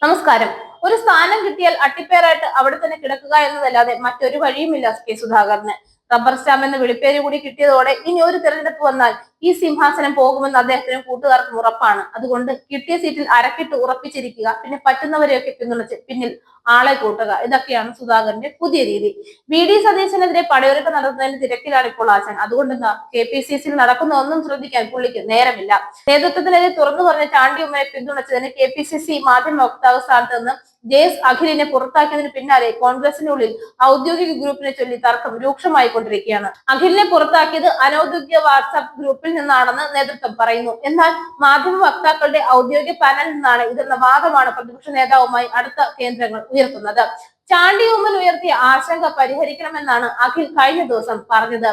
നമസ്കാരം. ഒരു സ്ഥാനം കിട്ടിയാൽ അട്ടിപ്പേറായിട്ട് അവിടെ തന്നെ കിടക്കുക എന്നതല്ലാതെ മറ്റൊരു വഴിയുമില്ല കെ സുധാകരന്. റബ്ബർ സ്റ്റാമ്പ് എന്ന വിളിപ്പേര് കൂടി കിട്ടിയതോടെ ഇനി ഒരു തെരഞ്ഞെടുപ്പ് വന്നാൽ ഈ സിംഹാസനം പോകുമെന്ന് അദ്ദേഹത്തിനും കൂട്ടുകാർക്കും ഉറപ്പാണ്. അതുകൊണ്ട് കിട്ടിയ സീറ്റിൽ അരക്കിട്ട് ഉറപ്പിച്ചിരിക്കുക, പിന്നെ പറ്റുന്നവരെയൊക്കെ പിന്തുണച്ച് പിന്നിൽ ആളെ കൂട്ടുക. ഇതൊക്കെയാണ് സുധാകരന്റെ പുതിയ രീതി. വി സതീശനെതിരെ പടയൊരുക്കം നടത്തുന്നതിന് തിരക്കിലാണ് ഇപ്പോൾ ആശാൻ. അതുകൊണ്ടെന്താ KPCC നടക്കുന്ന ഒന്നും ശ്രദ്ധിക്കാൻ പുള്ളിക്ക് നേരമില്ല. നേതൃത്വത്തിനെതിരെ തുറന്നു പറഞ്ഞ ചാണ്ടി ഉമ്മനെ പിന്തുണച്ചതിന് KPCC മാധ്യമ വക്താവ് സ്ഥാനത്ത് നിന്ന് ജെഎസ് അഖിലിനെ പുറത്താക്കിയതിന് പിന്നാലെ കോൺഗ്രസിനുള്ളിൽ ഔദ്യോഗിക ഗ്രൂപ്പിനെ ചൊല്ലി തർക്കം രൂക്ഷമായി കൊണ്ടിരിക്കുകയാണ്. അഖിലിനെ പുറത്താക്കിയത് അനൌദ്യോഗിക വാട്സാപ്പ് ഗ്രൂപ്പിൽ നിന്നാണെന്ന് നേതൃത്വം പറയുന്നു. എന്നാൽ മാധ്യമ വക്താക്കളുടെ ഔദ്യോഗിക പാനലിൽ നിന്നാണ് ഇതെന്ന വാദമാണ് പ്രതിപക്ഷ നേതാവുമായി അടുത്ത കേന്ദ്രങ്ങൾ ഉയർത്തുന്നത്. ചാണ്ടി ഉമ്മൻ ഉയർത്തിയ ആശങ്ക പരിഹരിക്കണമെന്നാണ് അഖിൽ കഴിഞ്ഞ ദിവസം പറഞ്ഞത്.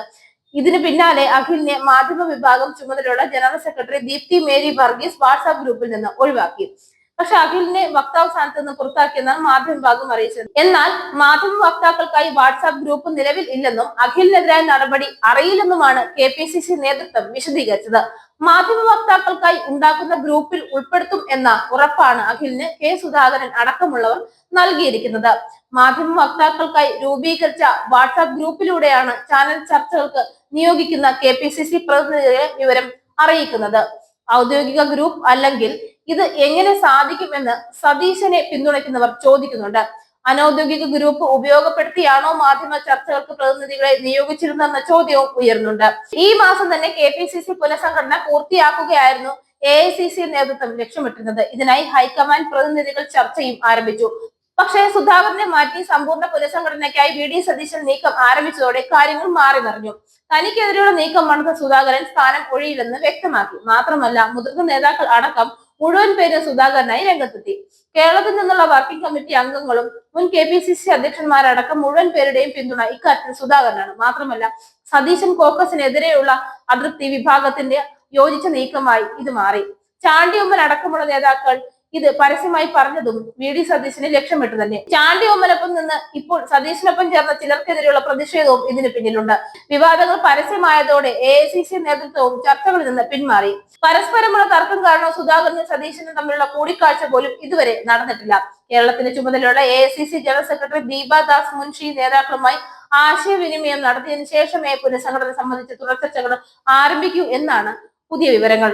ഇതിന് പിന്നാലെ അഖിലിനെ മാധ്യമ വിഭാഗം ചുമതലയുള്ള general secretary Deepthi Mary Varghese WhatsApp ഗ്രൂപ്പിൽ നിന്ന് ഒഴിവാക്കി. പക്ഷെ അഖിലിനെ വക്താവ് സ്ഥാനത്ത് നിന്ന് പുറത്താക്കിയെന്നാണ് മാധ്യമ വിഭാഗം അറിയിച്ചത്. എന്നാൽ മാധ്യമ വക്താക്കൾക്കായി വാട്സാപ്പ് ഗ്രൂപ്പ് നിലവിൽ ഇല്ലെന്നും അഖിലിനെതിരായ നടപടി അറിയില്ലെന്നുമാണ് KPCC നേതൃത്വം വിശദീകരിച്ചത്. മാധ്യമ വക്താക്കൾക്കായി ഉണ്ടാക്കുന്ന ഗ്രൂപ്പിൽ ഉൾപ്പെടുത്തും എന്ന ഉറപ്പാണ് അഖിലിന് കെ സുധാകരൻ അടക്കമുള്ളവർ നൽകിയിരിക്കുന്നത്. മാധ്യമ വക്താക്കൾക്കായി രൂപീകരിച്ച വാട്സാപ്പ് ഗ്രൂപ്പിലൂടെയാണ് ചാനൽ ചർച്ചകൾക്ക് നിയോഗിക്കുന്ന KPCC പ്രതിനിധികളെ വിവരം അറിയിക്കുന്നത്. ഔദ്യോഗിക ഗ്രൂപ്പ് അല്ലെങ്കിൽ ഇത് എങ്ങനെ സാധിക്കുമെന്ന് സതീശനെ പിന്തുണയ്ക്കുന്നവർ ചോദിക്കുന്നുണ്ട്. അനൌദ്യോഗിക ഗ്രൂപ്പ് ഉപയോഗപ്പെടുത്തിയാണോ മാധ്യമ ചർച്ചകൾക്ക് പ്രതിനിധികളെ നിയോഗിച്ചിരുന്നെന്ന ചോദ്യവും ഉയർന്നുണ്ട്. ഈ മാസം തന്നെ KPCC പുനഃസംഘടന പൂർത്തിയാക്കുകയായിരുന്നു AICC നേതൃത്വം ലക്ഷ്യമിട്ടിരുന്നത്. ഇതിനായി ഹൈക്കമാൻഡ് പ്രതിനിധികൾ ചർച്ചയും ആരംഭിച്ചു. പക്ഷേ സുധാകരനെ മാറ്റി സമ്പൂർണ്ണ പുനഃസംഘടനയ്ക്കായി വി സതീശൻ നീക്കം ആരംഭിച്ചതോടെ കാര്യങ്ങൾ മാറി മറിഞ്ഞു. തനിക്കെതിരെയുള്ള നീക്കം നടന്ന സുധാകരൻ സ്ഥാനം ഒഴിയില്ലെന്ന് വ്യക്തമാക്കി. മാത്രമല്ല, മുതിർന്ന നേതാക്കൾ അടക്കം മുഴുവൻ പേരും സുധാകരനായി രംഗത്തെത്തി. കേരളത്തിൽ നിന്നുള്ള വർക്കിംഗ് കമ്മിറ്റി അംഗങ്ങളും മുൻ KPCC അധ്യക്ഷന്മാരടക്കം മുഴുവൻ പേരുടെയും പിന്തുണ ഇക്കാര്യത്തിൽ സുധാകരനാണ്. മാത്രമല്ല, സതീശൻ കോക്കസിനെതിരെയുള്ള അതൃപ്തി വിഭാഗത്തിന്റെ യോജിച്ച നീക്കമായി ഇത് മാറി. ചാണ്ടി ഉമ്മൻ അടക്കമുള്ള നേതാക്കൾ ഇത് പരസ്യമായി പറഞ്ഞതും വി സതീശനെ ലക്ഷ്യമിട്ട് തന്നെ. ചാണ്ടി ഉമ്മനൊപ്പം നിന്ന് ഇപ്പോൾ സതീശനൊപ്പം ചേർന്ന ചിലർക്കെതിരെയുള്ള പ്രതിഷേധവും ഇതിന് പിന്നിലുണ്ട്. വിവാദങ്ങൾ പരസ്യമായതോടെ AICC നേതൃത്വവും ചർച്ചകളിൽ നിന്ന് പിന്മാറി. പരസ്പരമുള്ള തർക്കം കാരണം സുധാകരനും സതീശനും തമ്മിലുള്ള കൂടിക്കാഴ്ച പോലും ഇതുവരെ നടന്നിട്ടില്ല. കേരളത്തിന്റെ ചുമതലയുള്ള AICC general secretary Deepa Das Munshi നേതാക്കളുമായി ആശയവിനിമയം നടത്തിയതിനു ശേഷമേ പുനഃസംഘടന സംബന്ധിച്ച് തുടർ ചർച്ചകൾ ആരംഭിക്കൂ എന്നാണ് പുതിയ വിവരങ്ങൾ.